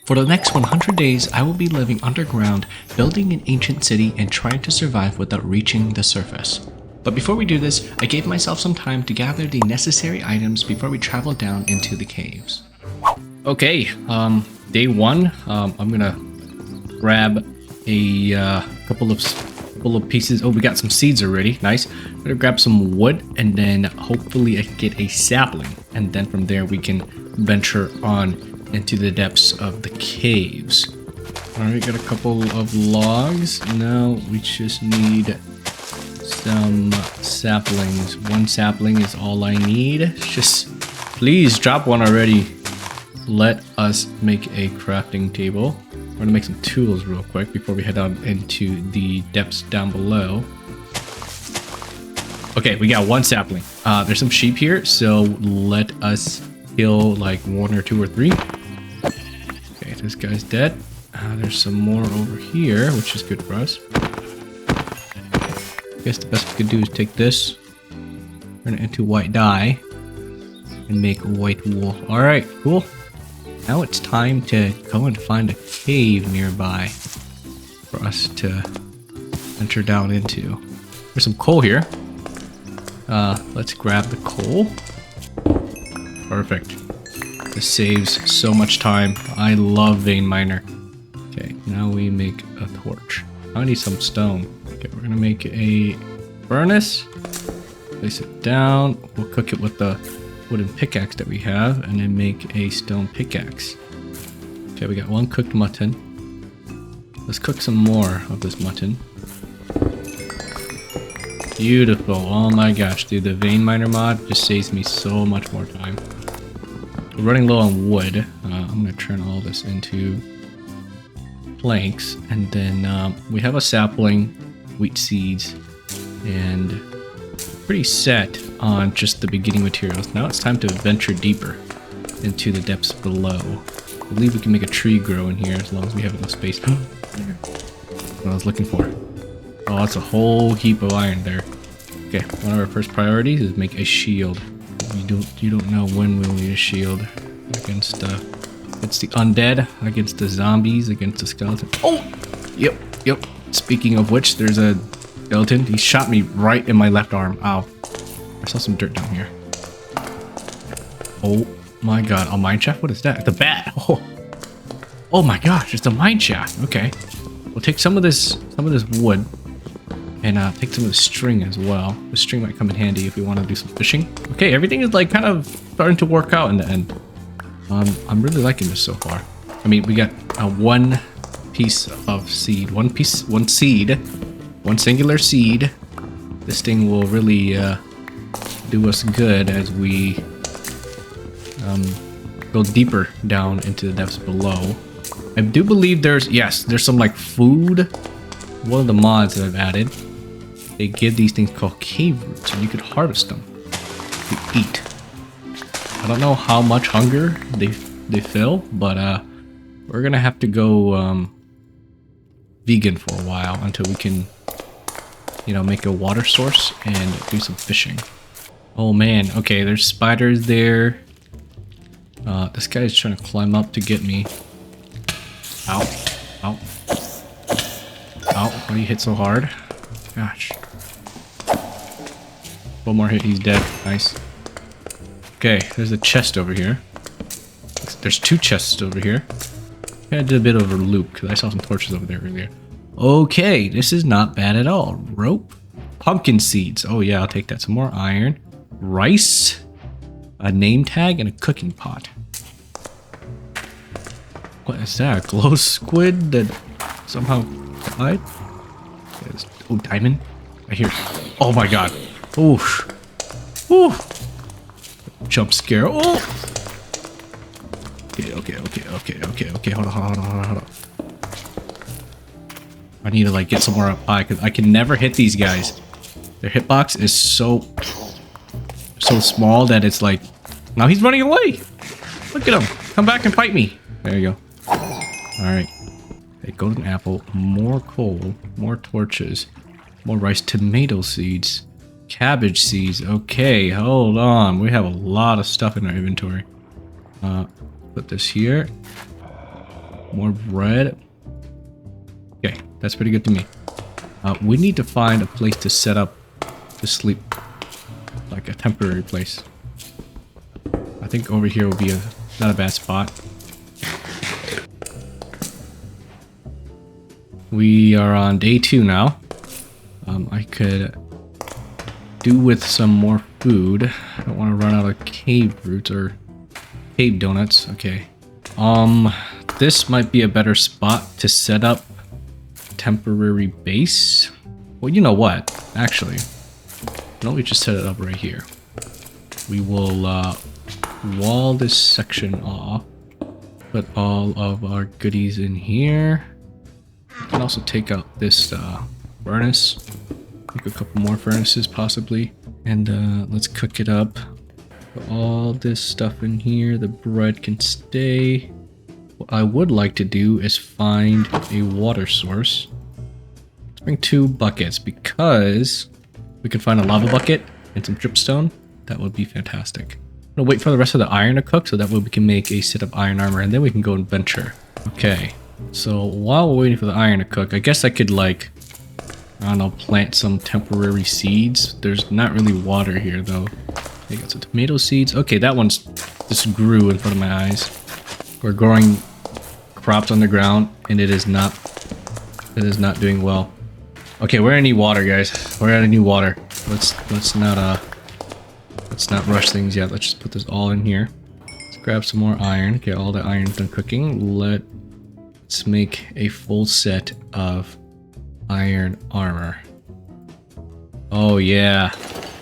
For the next 100 days, I will be living underground, building an ancient city and trying to survive without reaching the surface. But before we do this, I gave myself some time to gather the necessary items before we travel down into the caves. Okay, day one, I'm gonna grab a couple of pieces. Oh, we got some seeds already. Nice. I'm gonna grab some wood and then hopefully I can get a sapling. And then from there we can venture on into the depths of the caves. Alright, got a couple of logs. Now we just need some saplings. One sapling is all I need. Just please drop one already. Let us make a crafting table. We're gonna make some tools real quick before we head out into the depths down below. Okay, we got one sapling. There's some sheep here, so let us kill like one or two or three. Okay, this guy's dead. There's some more over here, which is good for us. I guess the best we could do is take this, turn it into white dye, and make white wool. Alright, cool. Now it's time to go and find a cave nearby for us to enter down into. There's some coal here. Let's grab the coal. Perfect. This saves so much time. I love Veinminer. Okay, now we make a torch. I need some stone. Okay, we're gonna make a furnace. Place it down. We'll cook it with the wooden pickaxe that we have and then make a stone pickaxe. Okay, we got one cooked mutton. Let's cook some more of this mutton. Beautiful. Oh my gosh, dude, the Veinminer mod just saves me so much more time. We're running low on wood. I'm gonna turn all this into planks, and then we have a sapling, wheat seeds, and pretty set on just the beginning materials. Now it's time to venture deeper into the depths below. I believe we can make a tree grow in here as long as we have enough space. What I was looking for. Oh, that's a whole heap of iron there. Okay, one of our first priorities is make a shield. You don't know when we'll need a shield against the undead, against the zombies, against the skeleton. Oh, yep. Speaking of which, there's a skeleton. He shot me right in my left arm. Ow. I saw some dirt down here. Oh my god, a mine shaft? What is that? The bat. Oh my gosh, it's a mine shaft. Okay. We'll take some of this wood and take some of the string as well. The string might come in handy if we want to do some fishing. Okay, everything is like kind of starting to work out in the end. I'm really liking this so far. I mean, we got one piece of seed, one seed, one singular seed. This thing will really do us good as we go deeper down into the depths below. I do believe there's some like food. One of the mods that I've added, they give these things called cave roots, and you could harvest them to eat. I don't know how much hunger they fill, but we're gonna have to go vegan for a while until we can, make a water source and do some fishing. Oh man, okay, there's spiders there. This guy's trying to climb up to get me. Ow. Ow. Ow, why do you hit so hard? Gosh. One more hit, he's dead. Nice. Okay, there's a chest over here. There's two chests over here. I did a bit of a loop because I saw some torches over there earlier. Okay, this is not bad at all. Rope. Pumpkin seeds. Oh yeah, I'll take that. Some more iron. Rice. A name tag and a cooking pot. What is that? A glow squid that somehow died? Oh, diamond. I hear. Oh my god. Oof. Oof. Jump scare. Oh. Okay. Hold on. I need to like get somewhere up high because I can never hit these guys. Their hitbox is so small that it's like. Now he's running away. Look at him. Come back and fight me. There you go. All right. A golden apple, more coal, more torches, more rice, tomato seeds, cabbage seeds. Okay, hold on. We have a lot of stuff in our inventory. Put this here. More bread. Okay, that's pretty good to me. We need to find a place to set up to sleep. Like a temporary place. I think over here will be not a bad spot. We are on day 2 now. I could do with some more food. I don't want to run out of cave roots or cave donuts. Okay. This might be a better spot to set up a temporary base. Well, you know what? Actually, why don't we just set it up right here? We will wall this section off. Put all of our goodies in here. We can also take out this furnace. Make a couple more furnaces possibly. And let's cook it up. Put all this stuff in here. The bread can stay. What I would like to do is find a water source. Let's bring 2 buckets because we can find a lava bucket and some dripstone. That would be fantastic. I'm gonna wait for the rest of the iron to cook so that way we can make a set of iron armor and then we can go and venture. Okay, so while we're waiting for the iron to cook, I guess I could like, I don't know, plant some temporary seeds. There's not really water here though. I got some tomato seeds. Okay, that one's just grew in front of my eyes. We're growing crops on the ground and it is not doing well. Okay, we're gonna need water, guys. We're gonna need water. Let's not rush things yet. Let's just put this all in here. Let's grab some more iron. Okay, all the iron's done cooking. Let's make a full set of iron armor. Oh yeah.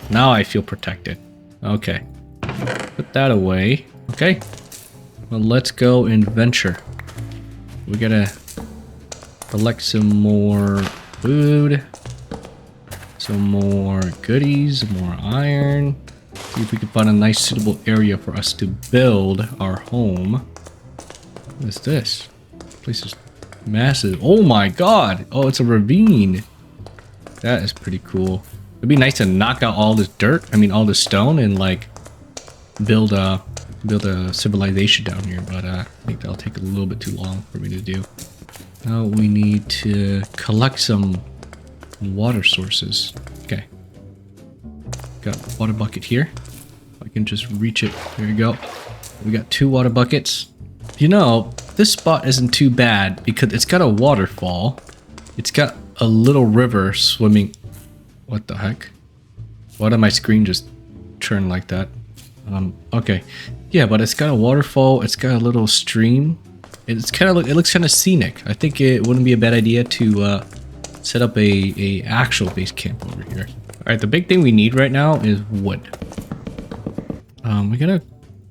Now I feel protected. Okay. Put that away. Okay. Well, let's go and venture. We gotta collect some more food. Some more goodies, more iron. See if we can find a nice suitable area for us to build our home. What is this? This place is massive. Oh my god! Oh, it's a ravine. That is pretty cool. It'd be nice to knock out all this dirt, all this stone, and like build a civilization down here, but I think that'll take a little bit too long for me to do. Now we need to collect some water sources. Okay. Got a water bucket here. I can just reach it. There you go. We got 2 water buckets. You know, this spot isn't too bad because it's got a waterfall. It's got a little river swimming. What the heck? Why did my screen just turn like that? Okay. Yeah, but it's got a waterfall. It's got a little stream. It looks kind of scenic. I think it wouldn't be a bad idea to set up a actual base camp over here. All right, the big thing we need right now is wood. We got a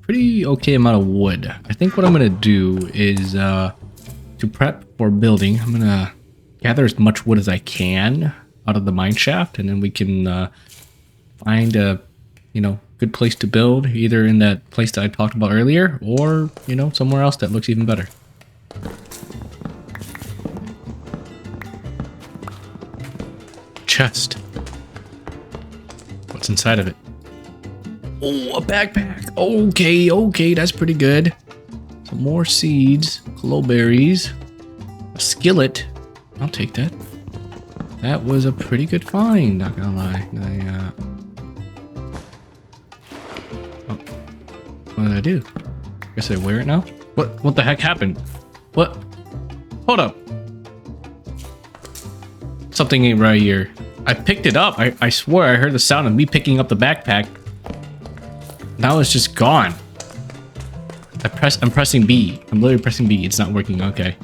pretty okay amount of wood. I think what I'm gonna do is to prep for building, I'm gonna gather as much wood as I can out of the mine shaft, and then we can find a good place to build, either in that place that I talked about earlier, or somewhere else that looks even better. Chest. What's inside of it? Oh, a backpack. Okay, that's pretty good. Some more seeds, cloberries, a skillet. I'll take that. That was a pretty good find, not gonna lie. What did I do? I guess I wear it now? What the heck happened? What? Hold up. Something ain't right here. I picked it up. I swear I heard the sound of me picking up the backpack. Now it's just gone. I'm pressing B. I'm literally pressing B. It's not working. Okay.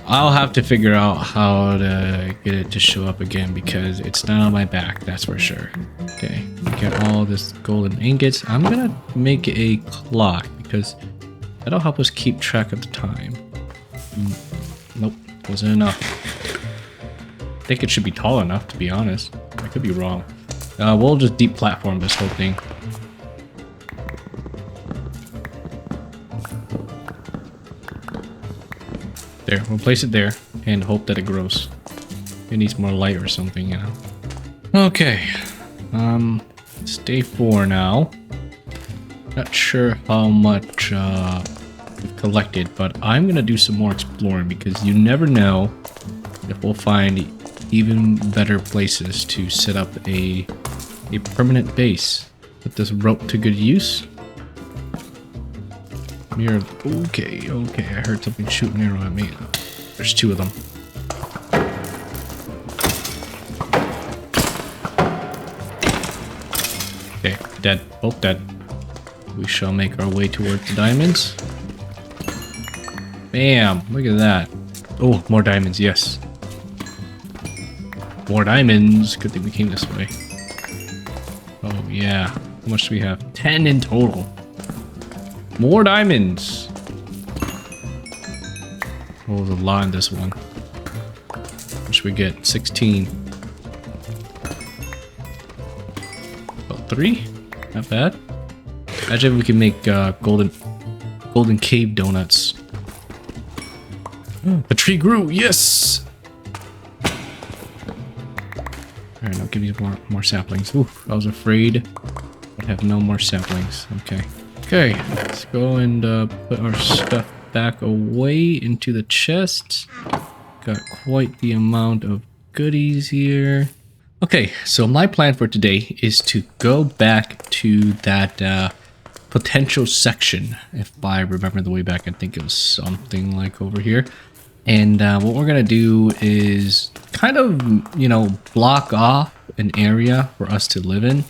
I'll have to figure out how to get it to show up again because it's not on my back. That's for sure. Okay. Get all this golden ingots. I'm gonna make a clock because that'll help us keep track of the time. Nope. Wasn't enough. I think it should be tall enough, to be honest. I could be wrong. We'll just deep platform this whole thing. There, we'll place it there and hope that it grows. It needs more light or something, Okay. It's day 4 now. Not sure how much we've collected, but I'm gonna do some more exploring because you never know if we'll find even better places to set up a permanent base. Put this rope to good use. Mirror. Okay, I heard something shoot an arrow at me. There's two of them. Okay, dead. Both dead. We shall make our way towards the diamonds. Bam! Look at that. Oh, more diamonds, yes. More diamonds. Good thing we came this way. Oh, yeah. How much do we have? 10 in total. More diamonds. Oh, there's a lot in this one. What should we get? 16. About 3? Not bad. Imagine if we can make golden cave donuts. A tree grew. Yes. All right, now give me more saplings. Oof, I was afraid I'd have no more saplings. Okay. Okay, let's go and put our stuff back away into the chest. Got quite the amount of goodies here. Okay, so my plan for today is to go back to that potential section. If I remember the way back, I think it was something like over here. And what we're gonna do is kind of, you know, block off an area for us to live in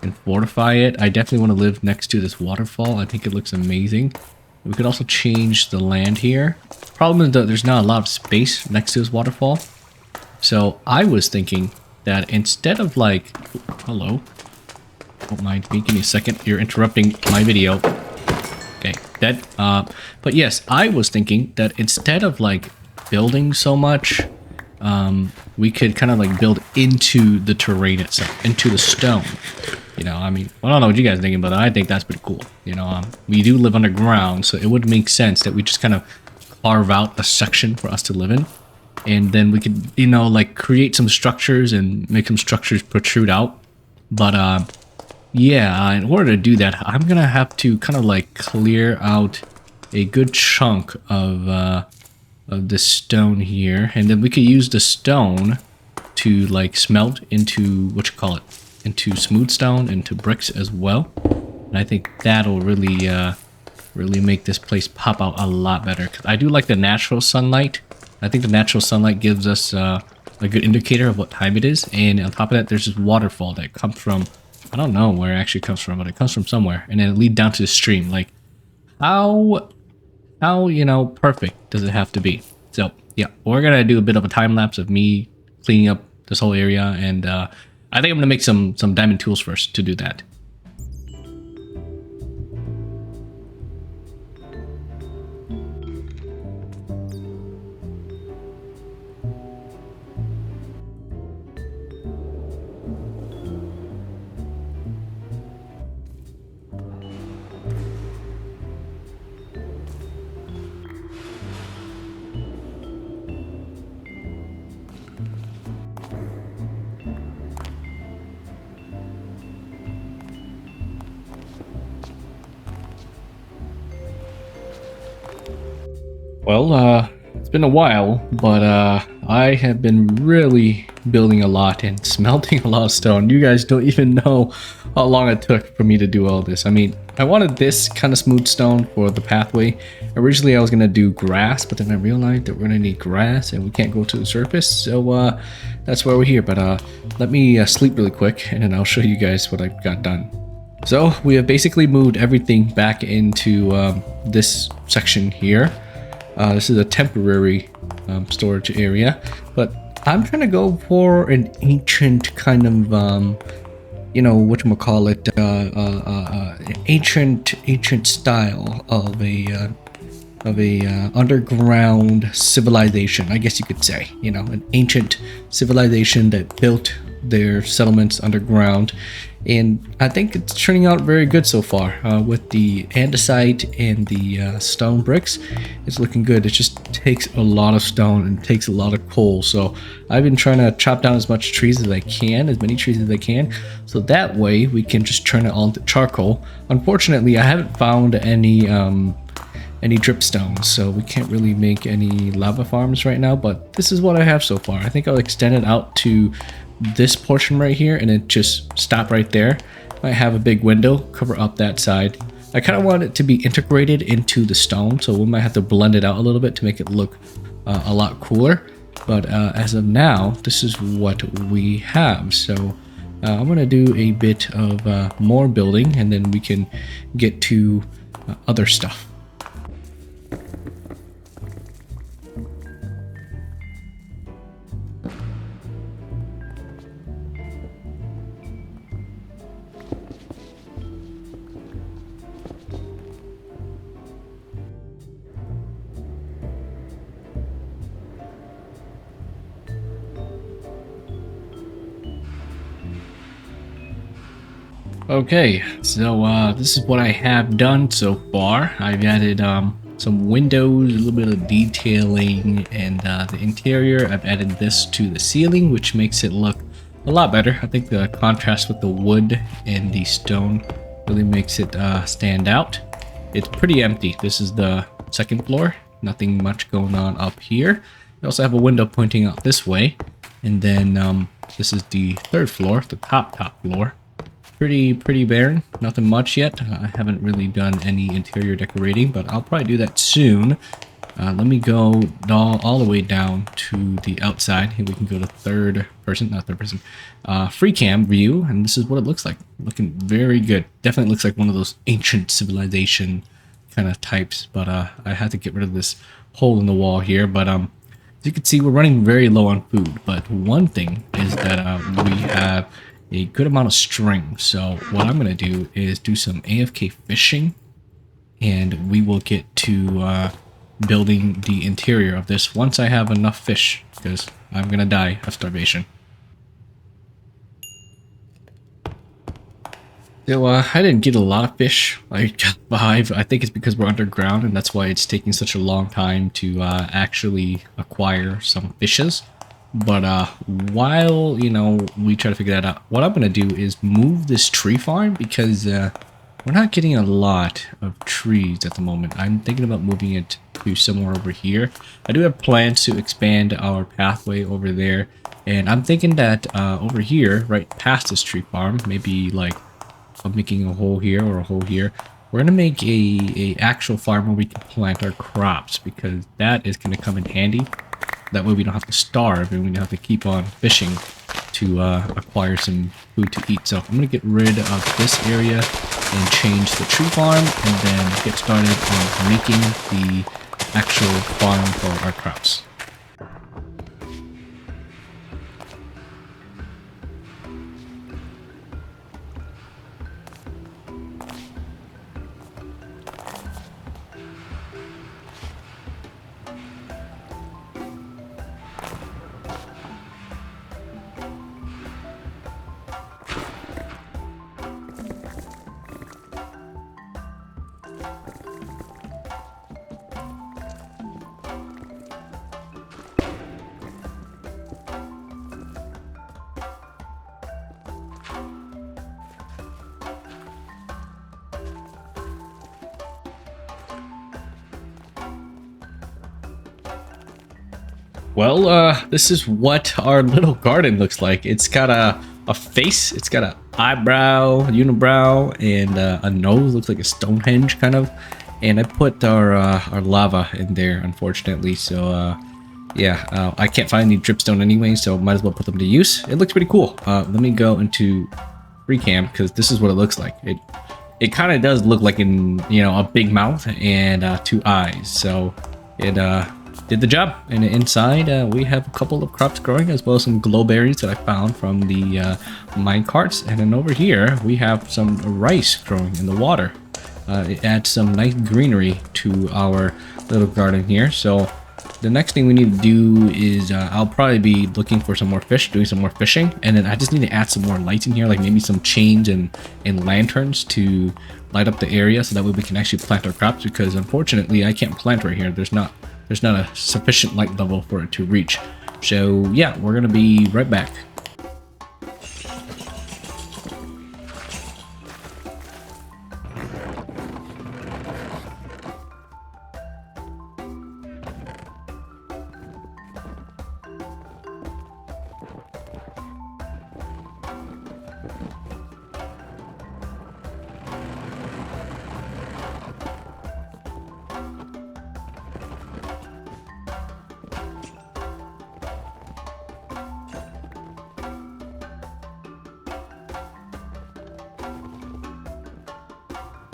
and fortify it. I definitely want to live next to this waterfall. I think it looks amazing. We could also change the land here. Problem is that there's not a lot of space next to this waterfall. So I was thinking that instead of like, hello, don't mind me, give me a second. You're interrupting my video. Okay, dead. But yes, I was thinking that instead of like building so much, we could kind of like build into the terrain itself, into the stone. You know, I mean, I don't know what you guys are thinking, but I think that's pretty cool. You know, we do live underground, so it would make sense that we just kind of carve out a section for us to live in. And then we could, you know, like create some structures and make some structures protrude out. But yeah, in order to do that, I'm gonna have to kind of like clear out a good chunk of this stone here, and then we could use the stone to like smelt into what you call it, into smooth stone, into bricks as well. And I think that'll really really make this place pop out a lot better. Because I do like the natural sunlight. I think the natural sunlight gives us a good indicator of what time it is. And on top of that, there's this waterfall that comes from, I don't know where it actually comes from, but it comes from somewhere. And then it leads down to the stream. Like, how, you know, perfect does it have to be? So, yeah, we're going to do a bit of a time lapse of me cleaning up this whole area. And I think I'm going to make some diamond tools first to do that. Well, it's been a while, but I have been really building a lot and smelting a lot of stone. You guys don't even know how long it took for me to do all this. I mean, I wanted this kind of smooth stone for the pathway. Originally, I was going to do grass, but then I realized that we're going to need grass and we can't go to the surface. So that's why we're here. But let me sleep really quick and then I'll show you guys what I've got done. So we have basically moved everything back into this section here. This is a temporary storage area, but I'm trying to go for an ancient kind of, you know, whatchamacallit, ancient style of a underground civilization, I guess you could say. You know, an ancient civilization that built their settlements underground, and I think it's turning out very good so far with the andesite and the stone bricks. It's looking good. It just takes a lot of stone and takes a lot of coal, so I've been trying to chop down as much trees as I can, as many trees as I can, so that way we can just turn it all into charcoal. Unfortunately, I haven't found any any dripstones, so we can't really make any lava farms right now, but this is what I have so far. I think I'll extend it out to this portion right here and then just stop right there. Might have a big window, cover up that side. I kind of want it to be integrated into the stone, so we might have to blend it out a little bit to make it look a lot cooler. But as of now, this is what we have. So I'm going to do a bit of more building, and then we can get to other stuff. Okay, so this is what I have done so far. I've added some windows, a little bit of detailing, and the interior. I've added this to the ceiling, which makes it look a lot better. I think the contrast with the wood and the stone really makes it stand out. It's pretty empty. This is the second floor. Nothing much going on up here. I also have a window pointing out this way. And then this is the third floor, the top floor. Pretty barren, nothing much yet. I haven't really done any interior decorating, but I'll probably do that soon. Let me go all the way down to the outside. Here we can go to free cam view, and this is what it looks like. Looking very good. Definitely looks like one of those ancient civilization kind of types, but I had to get rid of this hole in the wall here. But as you can see, we're running very low on food, but one thing is that we have a good amount of string. So what I'm going to do is do some AFK fishing, and we will get to building the interior of this once I have enough fish, because I'm going to die of starvation. So I didn't get a lot of fish. I got 5. I think it's because we're underground, and that's why it's taking such a long time to actually acquire some fishes. But while, you know, we try to figure that out, what I'm going to do is move this tree farm, because we're not getting a lot of trees at the moment. I'm thinking about moving it to somewhere over here. I do have plans to expand our pathway over there, and I'm thinking that over here, right past this tree farm, maybe like I'm making a hole here or a hole here, we're going to make a actual farm where we can plant our crops, because that is going to come in handy. That way we don't have to starve and we don't have to keep on fishing to acquire some food to eat. So I'm going to get rid of this area and change the tree farm, and then get started on making the actual farm for our crops. Well, this is what our little garden looks like. It's got a face, it's got an eyebrow, unibrow, and a nose. Looks like a Stonehenge kind of. And I put our lava in there, unfortunately. So yeah, I can't find any dripstone anyway, so might as well put them to use. It looks pretty cool. Let me go into free cam, because this is what it looks like. It kind of does look like a big mouth and 2 eyes. So it did the job. And inside we have a couple of crops growing, as well as some glowberries that I found from the mine carts. And then over here we have some rice growing in the water. It adds some nice greenery to our little garden here. So the next thing we need to do is I'll probably be looking for some more fish, doing some more fishing, and then I just need to add some more lights in here, like maybe some chains and lanterns to light up the area, so that way we can actually plant our crops, because unfortunately I can't plant right here. There's not a sufficient light level for it to reach. So yeah, we're gonna be right back.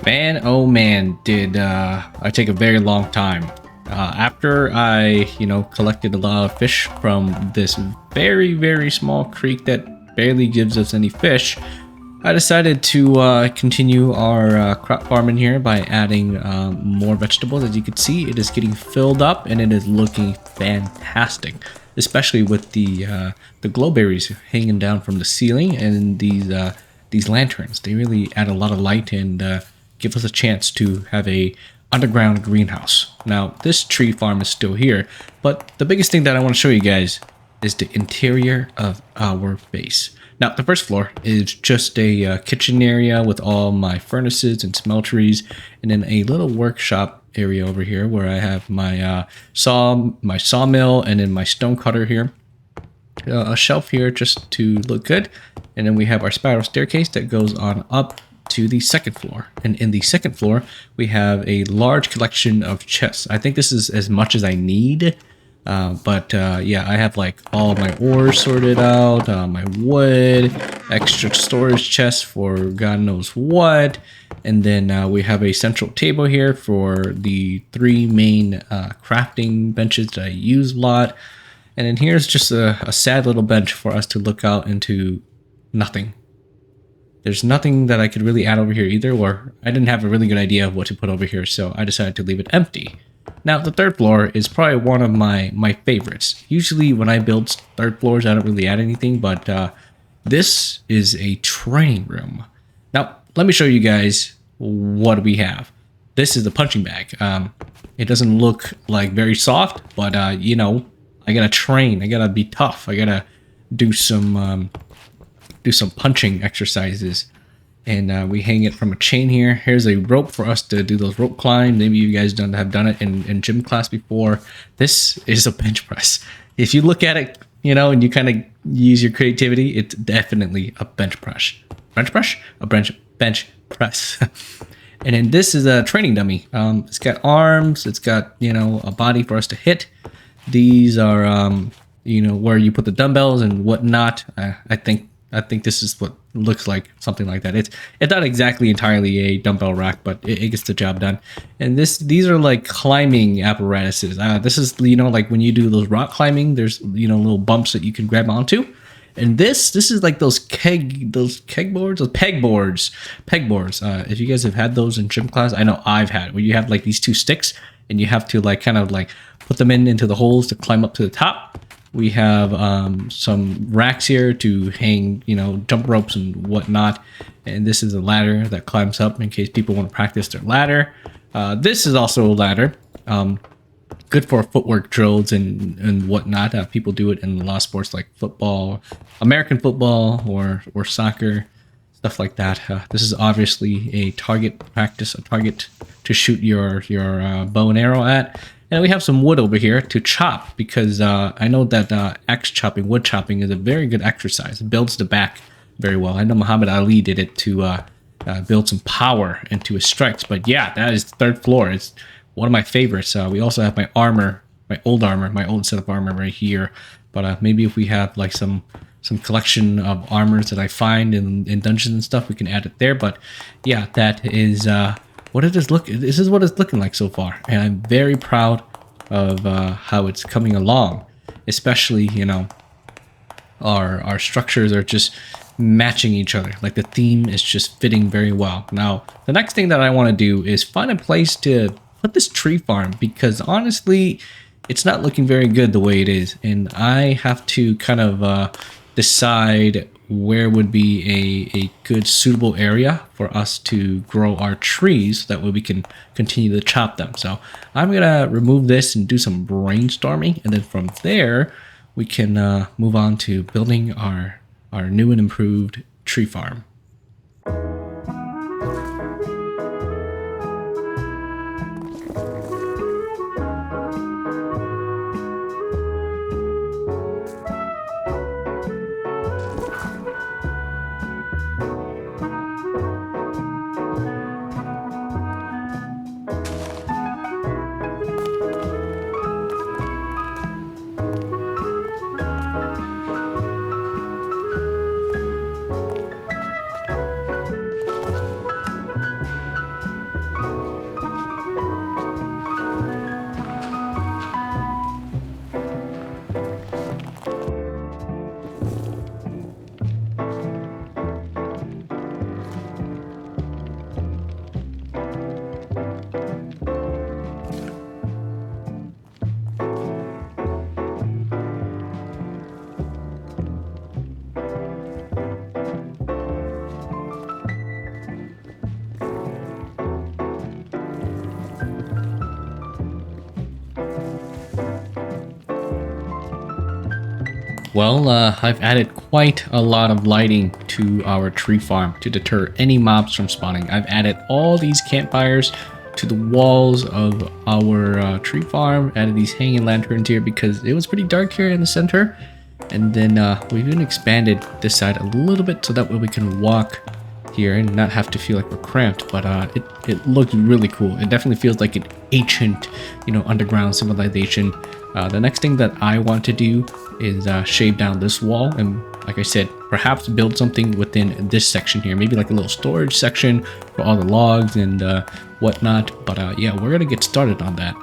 Man, oh man, did I take a very long time. After I, collected a lot of fish from this very, very small creek that barely gives us any fish, I decided to continue our crop farming here by adding more vegetables. As you can see, it is getting filled up and it is looking fantastic, especially with the glowberries hanging down from the ceiling and these lanterns. They really add a lot of light and give us a chance to have a underground greenhouse. Now, this tree farm is still here, but the biggest thing that I want to show you guys is the interior of our base. Now, the first floor is just a kitchen area with all my furnaces and smelteries, and then a little workshop area over here where I have my sawmill and then my stone cutter here. A shelf here just to look good, and then we have our spiral staircase that goes on up to the second floor. And in the second floor, we have a large collection of chests. I think this is as much as I need. Yeah, I have like all my ores sorted out, my wood, extra storage chests for God knows what. And then we have a central table here for the 3 main crafting benches that I use a lot. And then here's just a sad little bench for us to look out into nothing. There's nothing that I could really add over here either, or I didn't have a really good idea of what to put over here, so I decided to leave it empty. Now, the third floor is probably one of my favorites. Usually when I build third floors, I don't really add anything, but this is a training room. Now, let me show you guys what we have. This is the punching bag. It doesn't look like very soft, but I gotta train. I gotta be tough. I gotta do some punching exercises, and we hang it from a chain here. Here's a rope for us to do those rope climb. Maybe you guys have done it in gym class before. This is a bench press. If you look at it, and you kind of use your creativity, it's definitely a bench press. Bench press? A bench press. And then this is a training dummy. It's got arms. It's got, a body for us to hit. These are, where you put the dumbbells and whatnot. I think this is what looks like something like that. It's not exactly entirely a dumbbell rack, but it gets the job done. And these are like climbing apparatuses. This is, like when you do those rock climbing, there's, little bumps that you can grab onto. And this is like those pegboards. If you guys have had those in gym class, I know I've had it, where you have like these 2 sticks and you have to like kind of like put them into the holes to climb up to the top. We have some racks here to hang, jump ropes and whatnot. And this is a ladder that climbs up in case people want to practice their ladder. This is also a ladder. Good for footwork drills and whatnot. People do it in a lot of sports like football, American football, or soccer, stuff like that. This is obviously a target practice, a target to shoot your bow and arrow at. And we have some wood over here to chop, because I know that axe chopping, wood chopping is a very good exercise. It builds the back very well. I know Muhammad Ali did it to build some power into his strikes. But yeah, that is the third floor. It's one of my favorites. We also have my armor, my old set of armor right here. But maybe if we have like some collection of armors that I find in dungeons and stuff, we can add it there. But yeah, that is this is what it's looking like so far, and I'm very proud of how it's coming along. Especially, our structures are just matching each other. Like the theme is just fitting very well. Now, the next thing that I want to do is find a place to put this tree farm, because honestly, it's not looking very good the way it is, and I have to kind of decide where would be a good suitable area for us to grow our trees, so that way we can continue to chop them. So I'm gonna remove this and do some brainstorming, and then from there we can move on to building our new and improved tree farm. Well, I've added quite a lot of lighting to our tree farm to deter any mobs from spawning. I've added all these campfires to the walls of our tree farm, added these hanging lanterns here because it was pretty dark here in the center. And then we've even expanded this side a little bit so that way we can walk here and not have to feel like we're cramped, but it looks really cool. It definitely feels like an ancient, underground civilization. The next thing that I want to do is shave down this wall and, like I said, perhaps build something within this section here, maybe like a little storage section for all the logs and whatnot. But yeah, we're gonna get started on that.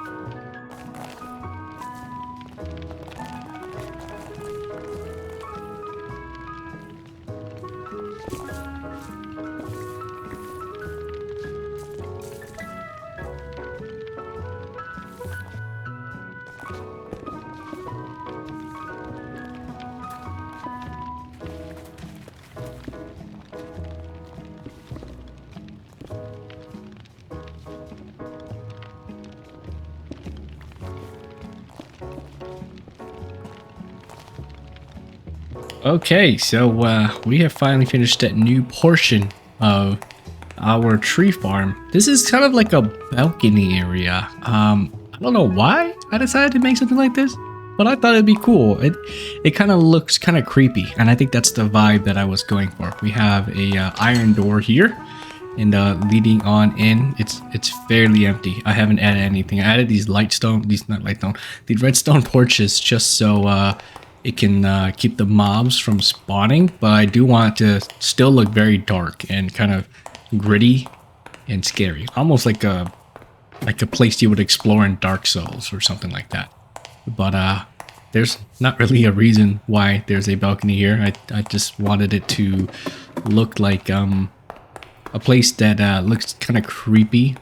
Okay, so we have finally finished that new portion of our tree farm. This is kind of like a balcony area. I don't know why I decided to make something like this, but I thought it'd be cool. It kind of looks kind of creepy, and I think that's the vibe that I was going for. We have a iron door here, and leading on in, it's fairly empty. I haven't added anything. I added these these redstone porches just so it can keep the mobs from spawning, but I do want it to still look very dark and kind of gritty and scary, almost like a place you would explore in Dark Souls or something like that. But there's not really a reason why there's a balcony here. I just wanted it to look like a place that looks kind of creepy,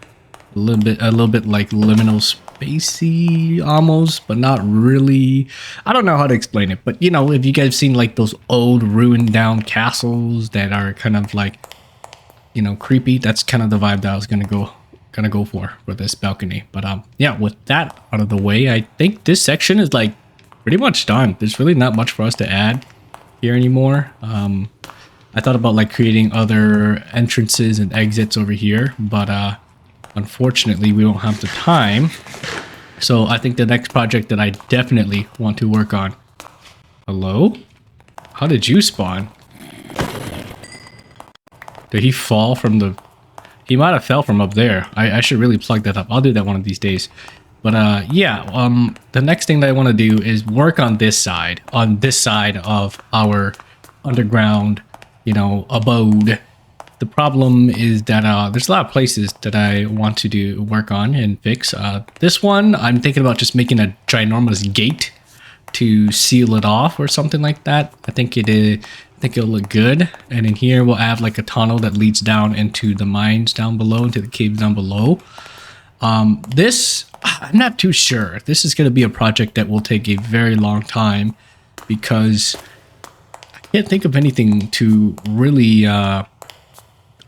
a little bit like liminal spacey almost, but not really. I don't know how to explain it, but if you guys seen like those old ruined down castles that are kind of like creepy, that's kind of the vibe that I was gonna go for this balcony. But yeah, with that out of the way, I think this section is like pretty much done. There's really not much for us to add here anymore. I thought about like creating other entrances and exits over here, but unfortunately we don't have the time. So I think the next project that I definitely want to work on. Hello? How did you spawn? Did he fall from the... He might have fell from up there. I should really plug that up. I'll do that one of these days. But yeah, the next thing that I want to do is work on this side of our underground, abode. The problem is that there's a lot of places that I want to work on and fix. This one, I'm thinking about just making a ginormous gate to seal it off or something like that. I think it'll look good. And in here, we'll add like a tunnel that leads down into the mines down below, into the caves down below. This, I'm not too sure. This is going to be a project that will take a very long time because I can't think of anything to really...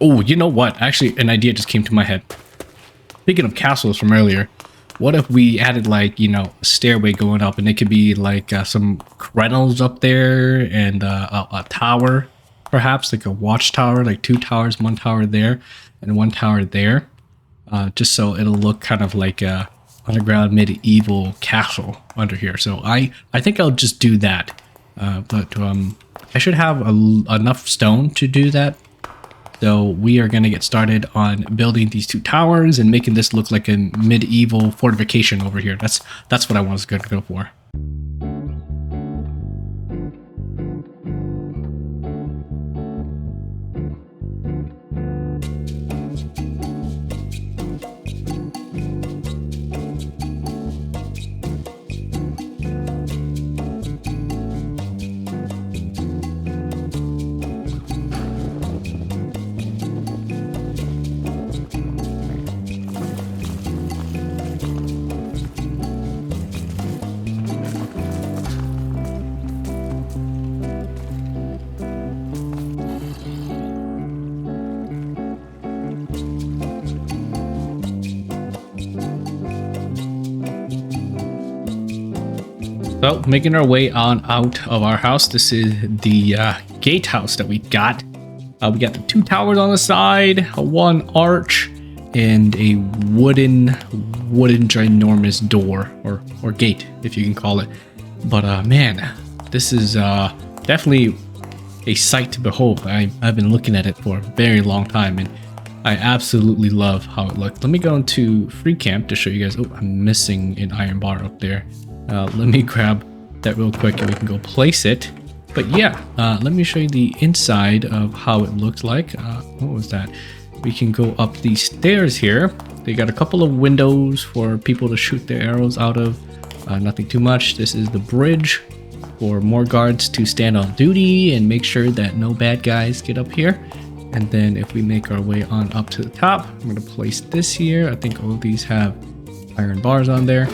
Oh, you know what? Actually, an idea just came to my head. Speaking of castles from earlier, what if we added like, a stairway going up, and it could be like some crenels up there and a tower, perhaps like a watchtower, like 2 towers, 1 tower there and 1 tower there. Just so it'll look kind of like a underground medieval castle under here. So I think I'll just do that. But I should have enough stone to do that. So we are going to get started on building these 2 towers and making this look like a medieval fortification over here. That's what I was going to go for. So, making our way on out of our house. This is the gatehouse that we got. We got the 2 towers on the side, a 1 arch, and a wooden ginormous door, or gate, if you can call it. But man, this is definitely a sight to behold. I've been looking at it for a very long time, and I absolutely love how it looks. Let me go into free camp to show you guys. Oh, I'm missing an iron bar up there. Let me grab that real quick and we can go place it. But yeah, let me show you the inside of how it looks like. What was that? We can go up these stairs here. They got a couple of windows for people to shoot their arrows out of. Nothing too much. This is the bridge for more guards to stand on duty and make sure that no bad guys get up here. And then if we make our way on up to the top, I'm going to place this here. I think all of these have iron bars on there.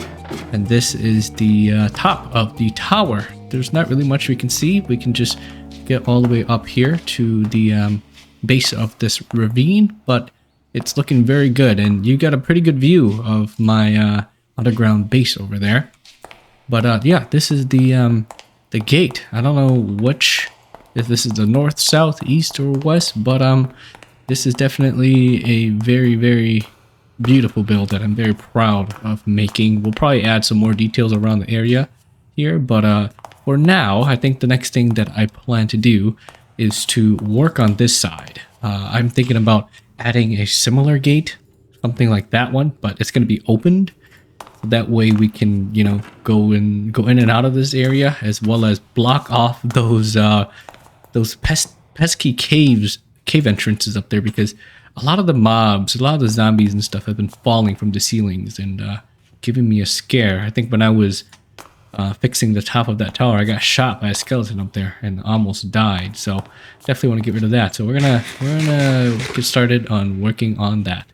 And this is the top of the tower. There's not really much we can see. We can just get all the way up here to the base of this ravine, but it's looking very good. And you got a pretty good view of my underground base over there. But yeah, this is the gate. I don't know if this is the north, south, east, or west, but this is definitely a very, very beautiful build that I'm very proud of making. We'll probably add some more details around the area here, but for now, I think the next thing that I plan to do is to work on this side. I'm thinking about adding a similar gate, something like that one, but it's going to be opened. That way we can, you know, go in and out of this area, as well as block off those pesky cave entrances up there, because a lot of the mobs, a lot of the zombies and stuff have been falling from the ceilings and giving me a scare. I think when I was fixing the top of that tower, I got shot by a skeleton up there and almost died. So definitely want to get rid of that. So we're gonna get started on working on that.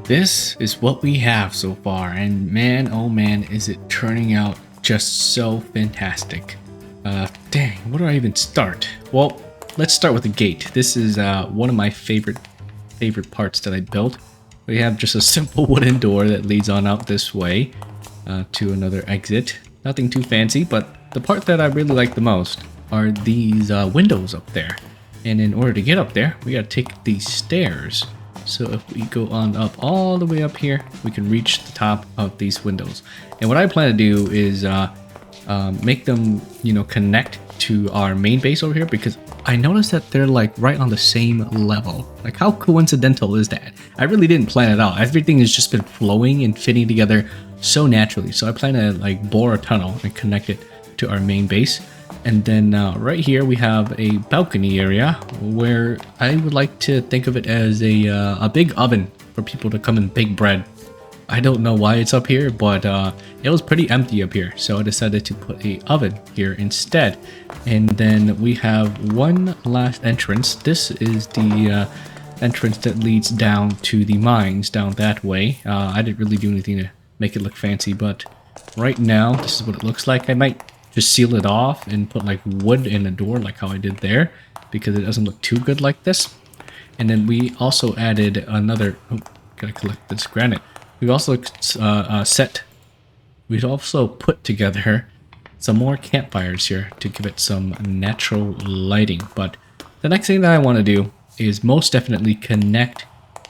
This is what we have so far, and man, oh man, is it turning out just so fantastic. Dang, where do I even start? Well, let's start with the gate. This is one of my favorite parts that I built. We have just a simple wooden door that leads on out this way to another exit. Nothing too fancy, but the part that I really like the most are these windows up there. And in order to get up there, we gotta take these stairs. So if we go on up all the way up here, we can reach the top of these windows. And what I plan to do is make them, you know, connect to our main base over here, because I noticed that they're like right on the same level. Like, how coincidental is that? I really didn't plan it out. Everything has just been flowing and fitting together so naturally. So I plan to like bore a tunnel and connect it to our main base. And then right here we have a balcony area where I would like to think of it as a big oven for people to come and bake bread. I don't know why it's up here, but it was pretty empty up here, so I decided to put a oven here instead. And then we have one last entrance. This is the entrance that leads down to the mines down that way. I didn't really do anything to make it look fancy, but right now this is what it looks like. I might just seal it off and put like wood in a door like how I did there, because it doesn't look too good like this. And then we also added another, oh, gotta collect this granite. We've also we've also put together some more campfires here to give it some natural lighting. But the next thing that I want to do is most definitely connect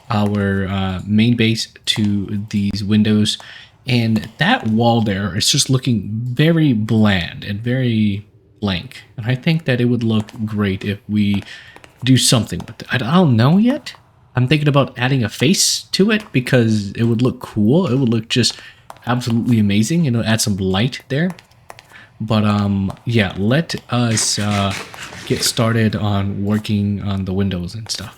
our main base to these windows. And that wall there is just looking very bland and very blank. And I think that it would look great if we do something with it. I don't know yet, I'm thinking about adding a face to it because it would look cool. It would look just absolutely amazing. You know, add some light there. But yeah, let us get started on working on the windows and stuff.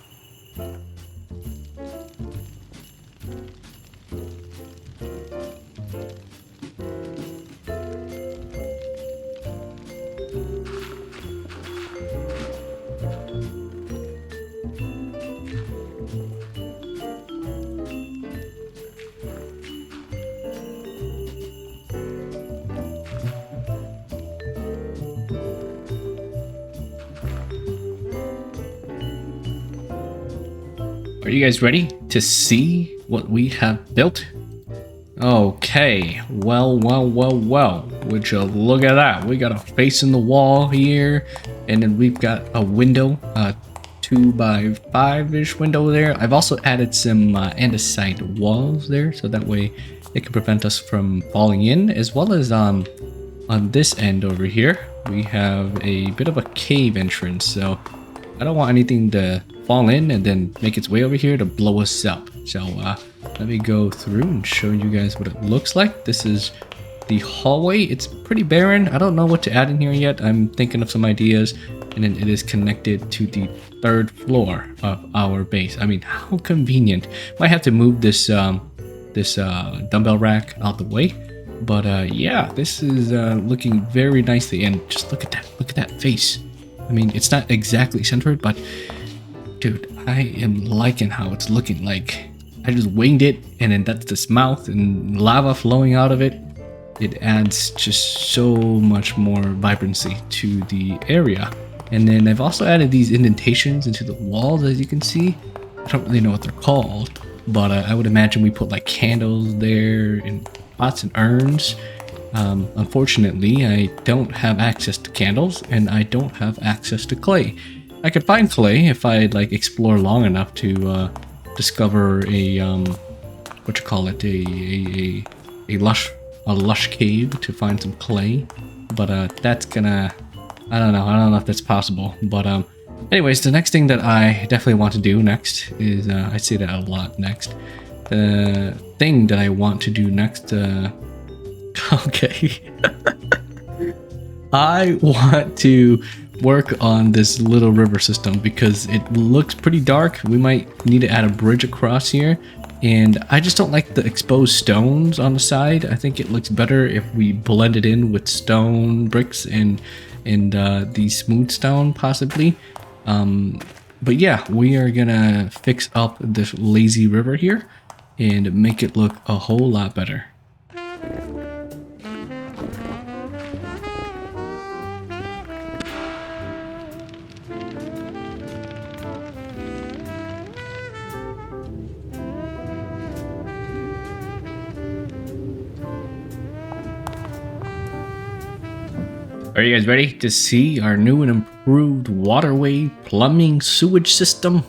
Are you guys ready to see what we have built? Okay, well, would you look at that? We got a face in the wall here, and then we've got a window, 2x5-ish window there. I've also added some andesite walls there, so that way it can prevent us from falling in, as well as on this end over here, we have a bit of a cave entrance, so I don't want anything to fall in and then make its way over here to blow us up. So let me go through and show you guys what it looks like. This is the hallway. It's pretty barren. I don't know what to add in here yet. I'm thinking of some ideas, and then it is connected to the 3rd floor of our base. I mean, how convenient. Might have to move this dumbbell rack out the way, but yeah, this is looking very nicely. And just look at that face. I mean, it's not exactly centered, but dude, I am liking how it's looking. Like, I just winged it, and then that's this mouth and lava flowing out of it. It adds just so much more vibrancy to the area. And then I've also added these indentations into the walls, as you can see. I don't really know what they're called, but I would imagine we put like candles there and pots and urns. Unfortunately, I don't have access to candles, and I don't have access to clay. I could find clay if I like explore long enough to discover a a lush cave to find some clay. But that's gonna, I don't know if that's possible. But anyways, the next thing that I definitely want to do next is I say that a lot next. The thing that I want to do next. Okay. I want to work on this little river system because it looks pretty dark. We might need to add a bridge across here, and I just don't like the exposed stones on the side. I think it looks better if we blend it in with stone bricks and the smooth stone possibly. But yeah, we are gonna fix up this lazy river here and make it look a whole lot better. Are you guys ready to see our new and improved Waterway plumbing sewage system?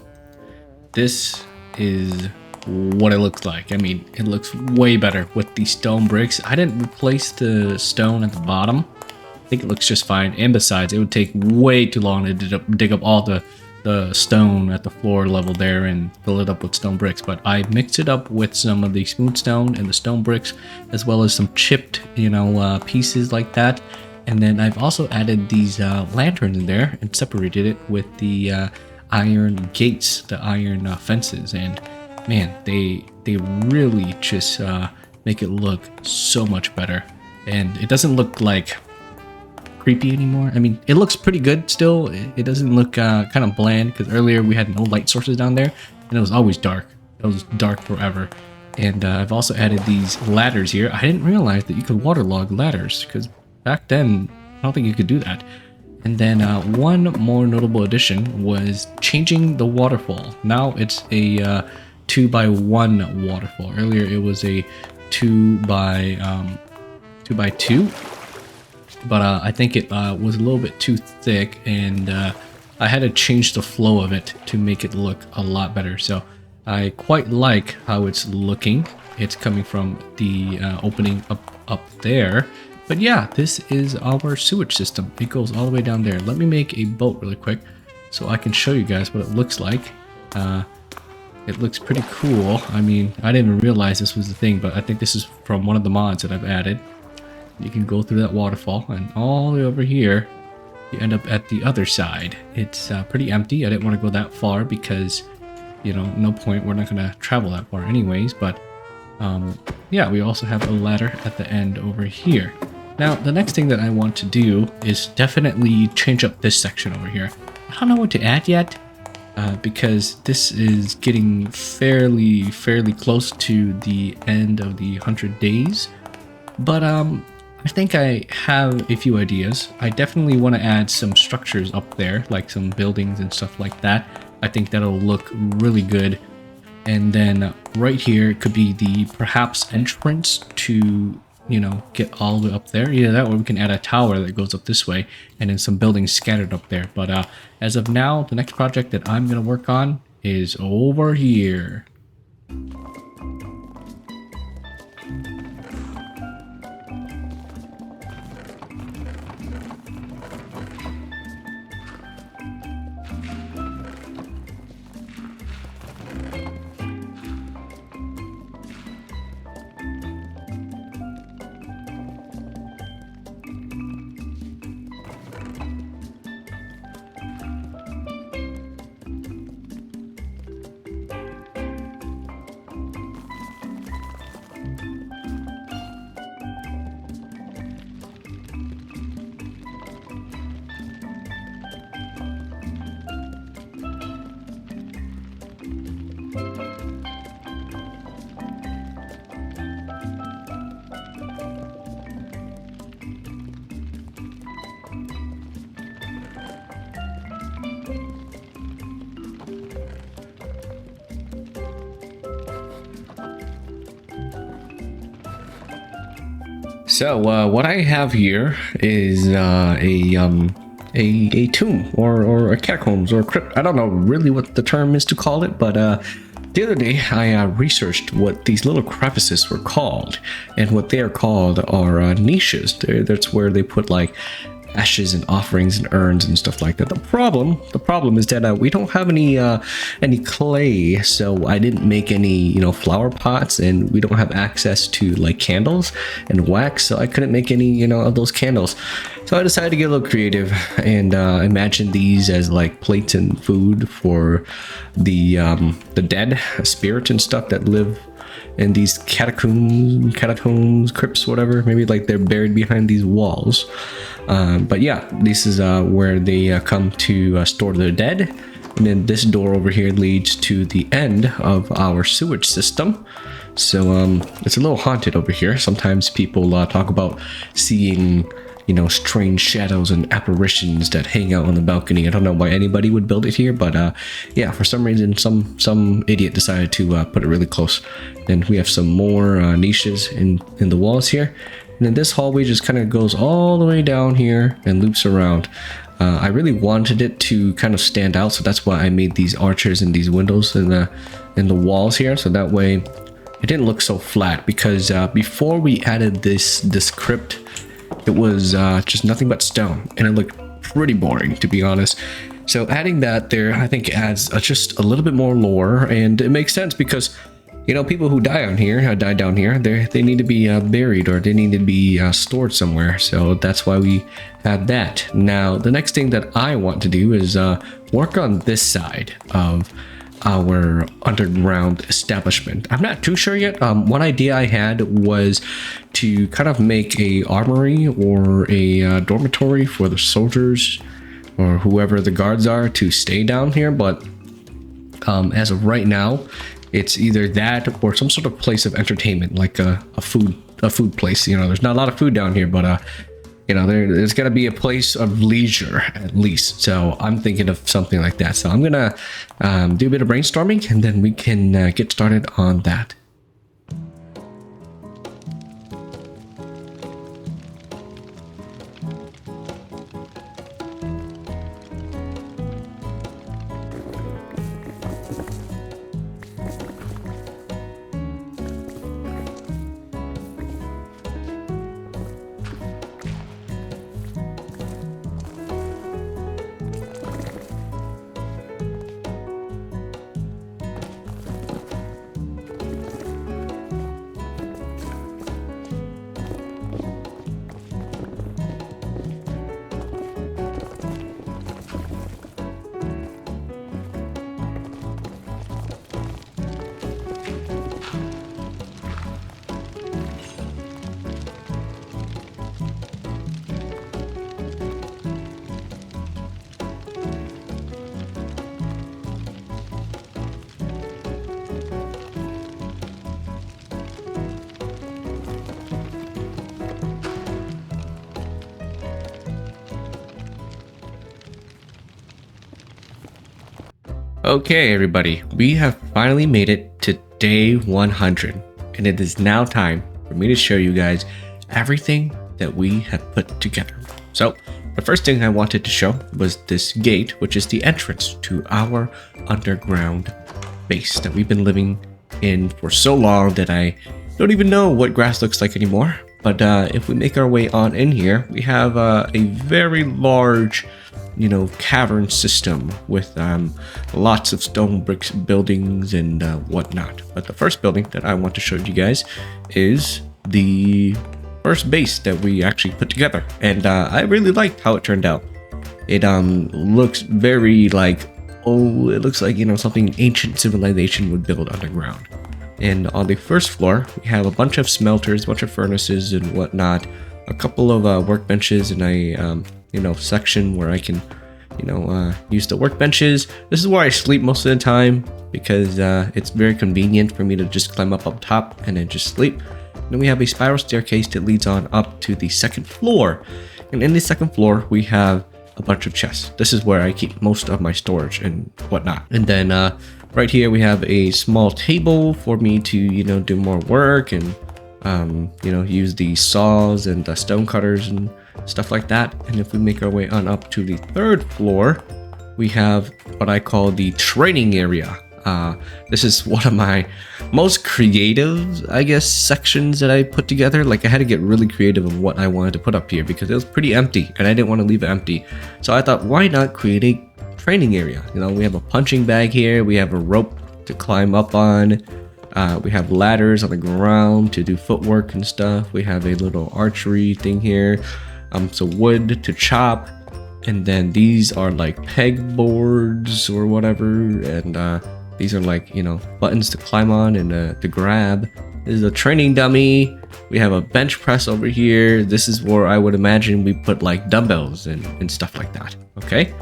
This is what it looks like. I mean, it looks way better with the stone bricks. I didn't replace the stone at the bottom. I think it looks just fine. And besides, it would take way too long to dig up all the stone at the floor level there and fill it up with stone bricks. But I mixed it up with some of the smooth stone and the stone bricks, as well as some chipped, pieces like that. And then I've also added these lanterns in there and separated it with the iron gates, the iron fences. And man, they really just make it look so much better. And it doesn't look like creepy anymore. I mean, it looks pretty good still. It doesn't look kind of bland, because earlier we had no light sources down there and it was always dark. It was dark forever. And I've also added these ladders here. I didn't realize that you could waterlog ladders, because back then, I don't think you could do that. And then one more notable addition was changing the waterfall. Now it's a 2x1 waterfall. Earlier it was a 2x2, but I think it was a little bit too thick, and I had to change the flow of it to make it look a lot better. So I quite like how it's looking. It's coming from the opening up there. But yeah, this is our sewage system. It goes all the way down there. Let me make a boat really quick so I can show you guys what it looks like. It looks pretty cool. I mean, I didn't even realize this was the thing, but I think this is from one of the mods that I've added. You can go through that waterfall, and all the way over here, you end up at the other side. It's pretty empty. I didn't want to go that far because, you know, no point. We're not going to travel that far anyways, but yeah, we also have a ladder at the end over here. Now, the next thing that I want to do is definitely change up this section over here. I don't know what to add yet, because this is getting fairly close to the end of the 100 days. But I think I have a few ideas. I definitely want to add some structures up there, like some buildings and stuff like that. I think that'll look really good. And then right here could be the perhaps entrance to, you know, get all the way up there. Either that or we can add a tower that goes up this way and then some buildings scattered up there. But as of now, the next project that I'm going to work on is over here. So what I have here is a tomb or a catacombs or a crypt. I don't know really what the term is to call it, but the other day I researched what these little crevices were called, and what they are called are niches. That's where they put like ashes and offerings and urns and stuff like that. The problem is that we don't have any clay, so I didn't make any, you know, flower pots, and we don't have access to like candles and wax, so I couldn't make any, you know, of those candles. So I decided to get a little creative and imagine these as like plates and food for the dead spirits and stuff that live in these catacombs, crypts, whatever. Maybe like they're buried behind these walls. But yeah, this is where they come to store their dead. And then this door over here leads to the end of our sewage system. So it's a little haunted over here. Sometimes people talk about seeing, you know, strange shadows and apparitions that hang out on the balcony. I don't know why anybody would build it here, but yeah, for some reason some idiot decided to put it really close. And we have some more niches in the walls here. And then this hallway just kind of goes all the way down here and loops around. I really wanted it to kind of stand out, so that's why I made these arches and these windows in the walls here, so that way it didn't look so flat. Because before we added this crypt, it was just nothing but stone, and it looked pretty boring, to be honest. So adding that there, I think adds just a little bit more lore, and it makes sense because, you know, people who die down here, they need to be buried, or they need to be stored somewhere. So that's why we had that. Now, the next thing that I want to do is work on this side of our underground establishment. I'm not too sure yet. One idea I had was to kind of make a armory or a dormitory for the soldiers or whoever the guards are to stay down here. But as of right now, it's either that or some sort of place of entertainment, like a food place. You know, there's not a lot of food down here, but you know, there's got to be a place of leisure at least. So I'm thinking of something like that. So I'm gonna do a bit of brainstorming, and then we can get started on that. Okay, everybody, we have finally made it to day 100, and it is now time for me to show you guys everything that we have put together. So, the first thing I wanted to show was this gate, which is the entrance to our underground base that we've been living in for so long that I don't even know what grass looks like anymore. But if we make our way on in here, we have a very large, cavern system with lots of stone bricks buildings and whatnot. But the first building that I want to show you guys is the first base that we actually put together, and I really liked how it turned out. It looks very like, it looks like something ancient civilization would build underground. And on the first floor, we have a bunch of smelters, a bunch of furnaces and whatnot, a couple of workbenches, and a section where I can use the workbenches. This is where I sleep most of the time because it's very convenient for me to just climb up top and then just sleep. Then we have a spiral staircase that leads on up to the second floor, and in the second floor we have a bunch of chests. This is where I keep most of my storage and whatnot. And then right here we have a small table for me to do more work and use the saws and the stone cutters and stuff like that. And if we make our way on up to the third floor, we have what I call the training area. This is one of my most creative, I guess, sections that I put together. Like, I had to get really creative of what I wanted to put up here because it was pretty empty and I didn't want to leave it empty. So I thought, why not create a training area? We have a punching bag here, we have a rope to climb up on, we have ladders on the ground to do footwork and stuff, we have a little archery thing here, some wood to chop, and then these are like pegboards or whatever, and these are like buttons to climb on and to grab. This is a training dummy. We have a bench press over here. This is where I would imagine we put like dumbbells and stuff like that. Okay,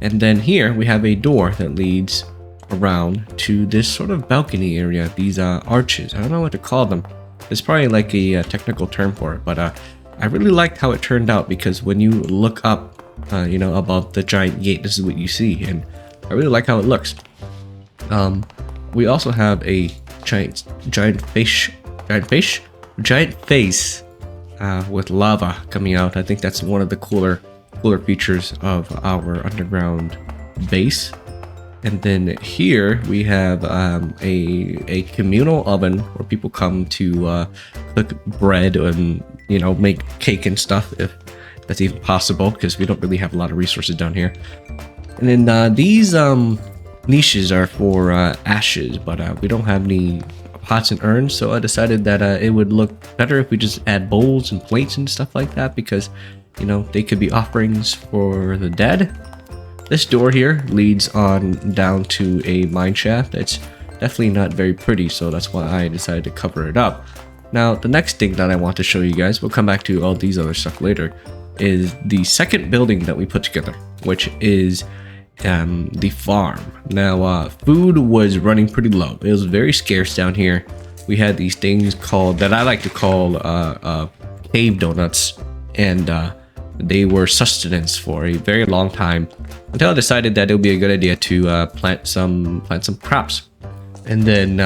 and then here we have a door that leads around to this sort of balcony area. These arches, I don't know what to call them. There's probably like a technical term for it, but I really liked how it turned out because when you look up above the giant gate, this is what you see, and I really like how it looks. We also have a giant face with lava coming out. I think that's one of the cooler features of our underground base. And then here we have a communal oven where people come to cook bread and make cake and stuff, if that's even possible, because we don't really have a lot of resources down here. And then these niches are for ashes, but we don't have any pots and urns, so I decided that it would look better if we just add bowls and plates and stuff like that, because they could be offerings for the dead. This door here leads on down to a mine shaft. It's definitely not very pretty, so that's why I decided to cover it up. Now, the next thing that I want to show you guys, we'll come back to all these other stuff later, is the second building that we put together, which is the farm. Now, food was running pretty low. It was very scarce down here. We had these things that I like to call cave donuts, and they were sustenance for a very long time until I decided that it would be a good idea to plant some crops. And then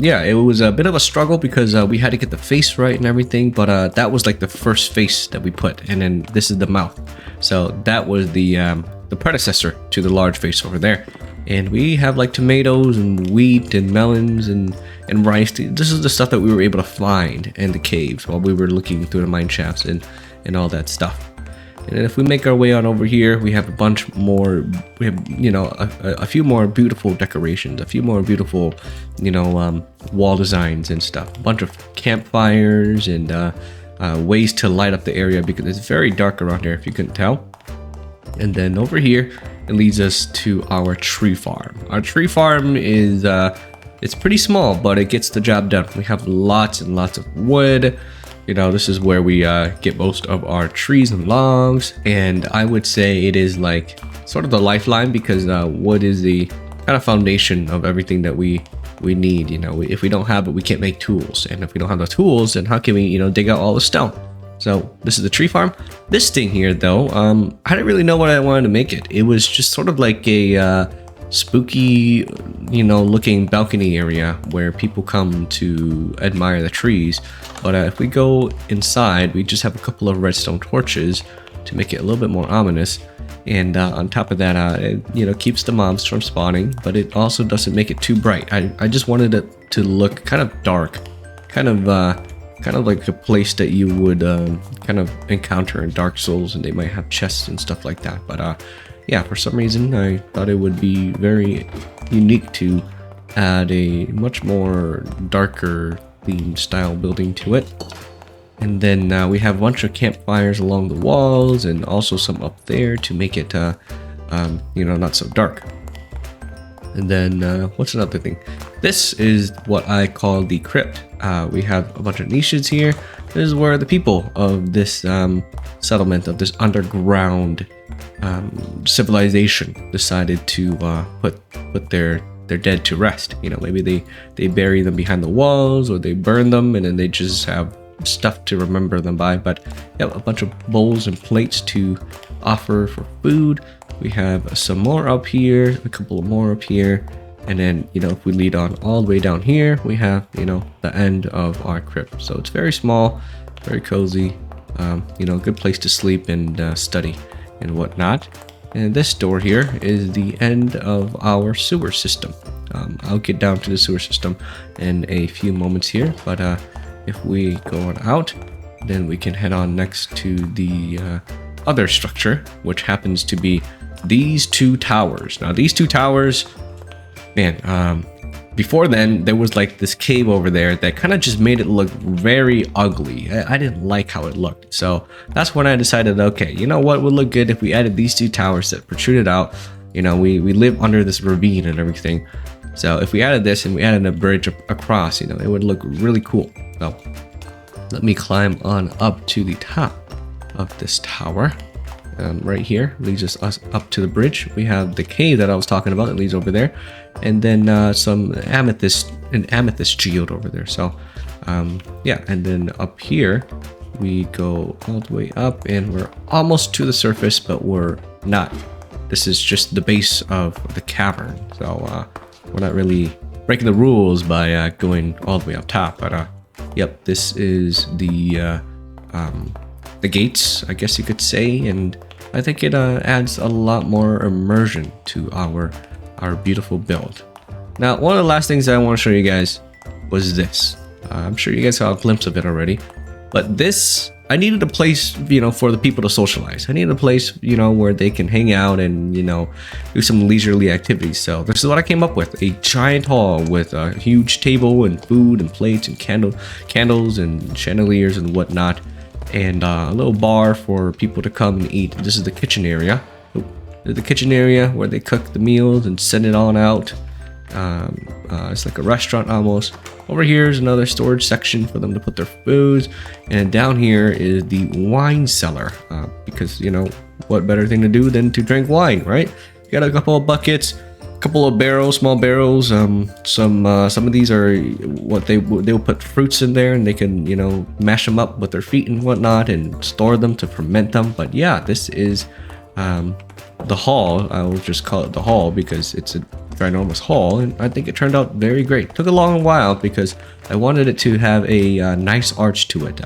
it was a bit of a struggle because we had to get the face right and everything, but that was like the first face that we put, and then this is the mouth. So that was the predecessor to the large face over there. And we have like tomatoes and wheat and melons and rice. This is the stuff that we were able to find in the caves while we were looking through the mine shafts and all that stuff. And if we make our way on over here, we have a bunch more, we have, a few more beautiful decorations, a few more beautiful, wall designs and stuff, a bunch of campfires and ways to light up the area because it's very dark around here if you couldn't tell. And then over here, it leads us to our tree farm. Our tree farm is, it's pretty small, but it gets the job done. We have lots and lots of wood. This is where we get most of our trees and logs. And I would say it is like sort of the lifeline because wood is the kind of foundation of everything that we need. If we don't have it, we can't make tools. And if we don't have the tools, then how can we, dig out all the stone? So this is the tree farm. This thing here, though, I didn't really know what I wanted to make it. It was just sort of like a spooky, looking balcony area where people come to admire the trees. But if we go inside, we just have a couple of redstone torches to make it a little bit more ominous. And on top of that, it keeps the mobs from spawning, but it also doesn't make it too bright. I just wanted it to look kind of dark, kind of like a place that you would kind of encounter in Dark Souls, and they might have chests and stuff like that. But yeah, for some reason I thought it would be very unique to add a much more darker themed style building to it. And then we have a bunch of campfires along the walls, and also some up there to make it not so dark. And then what's another thing? This is what I call the crypt. We have a bunch of niches here. This is where the people of this settlement, of this underground civilization, decided to put their dead to rest. Maybe they bury them behind the walls, or they burn them, and then they just have stuff to remember them by. But yeah, a bunch of bowls and plates to offer for food. We have some more up here, a couple of more up here, and then if we lead on all the way down here, we have the end of our crypt. So it's very small, very cozy, good place to sleep and study and whatnot. And this door here is the end of our sewer system. I'll get down to the sewer system in a few moments here, but if we go on out, then we can head on next to the other structure, which happens to be these two towers. Now these two towers, man, before then there was like this cave over there that kind of just made it look very ugly. I didn't like how it looked, so that's when I decided, okay, what would look good if we added these two towers that protruded out. We live under this ravine and everything, so if we added this and we added a bridge across, it would look really cool. So let me climb on up to the top of this tower. Right here leads us up to the bridge. We have the cave that I was talking about that leads over there, and then an amethyst geode over there. So yeah, and then up here we go all the way up, and we're almost to the surface, but we're not. This is just the base of the cavern, so we're not really breaking the rules by going all the way up top. But yep, this is the gates, I guess you could say, and I think it adds a lot more immersion to our beautiful build. Now, one of the last things that I want to show you guys was this. I'm sure you guys saw a glimpse of it already, but this, I needed a place, for the people to socialize. I needed a place, where they can hang out and, do some leisurely activities. So this is what I came up with: a giant hall with a huge table and food and plates and candles and chandeliers and whatnot, and a little bar for people to come and eat. This is the kitchen area. The kitchen area where they cook the meals and send it on out. It's like a restaurant almost. Over here is another storage section for them to put their foods, and down here is the wine cellar, because what better thing to do than to drink wine, right? You got a couple of buckets, a couple of barrels, small barrels. Some of these are what they'll put fruits in there, and they can mash them up with their feet and whatnot and store them to ferment them. But yeah, this is the hall. I will just call it the hall because it's a ginormous hall, and I think it turned out very great. Took a long while because I wanted it to have a nice arch to it,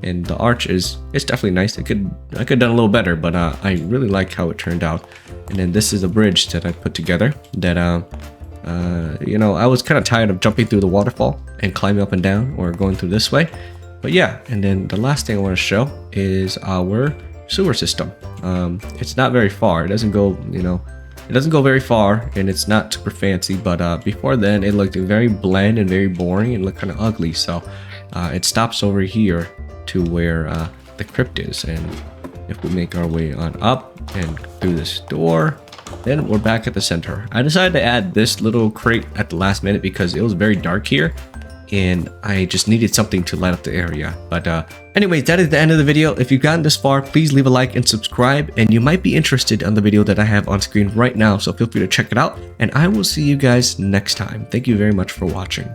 and the arch it's definitely nice. I could have done a little better, but I really like how it turned out. And then this is a bridge that I put together that I was kind of tired of jumping through the waterfall and climbing up and down, or going through this way. But yeah, and then the last thing I want to show is our sewer system. It's not very far. It doesn't go very far, and it's not super fancy, but before then it looked very bland and very boring and looked kind of ugly. So it stops over here to where the crypt is, and if we make our way on up and through this door, then we're back at the center. I decided to add this little crate at the last minute because it was very dark here, and I just needed something to light up the area. But anyways, that is the end of the video. If you've gotten this far, please leave a like and subscribe, and you might be interested in the video that I have on screen right now, so feel free to check it out, and I will see you guys next time. Thank you very much for watching.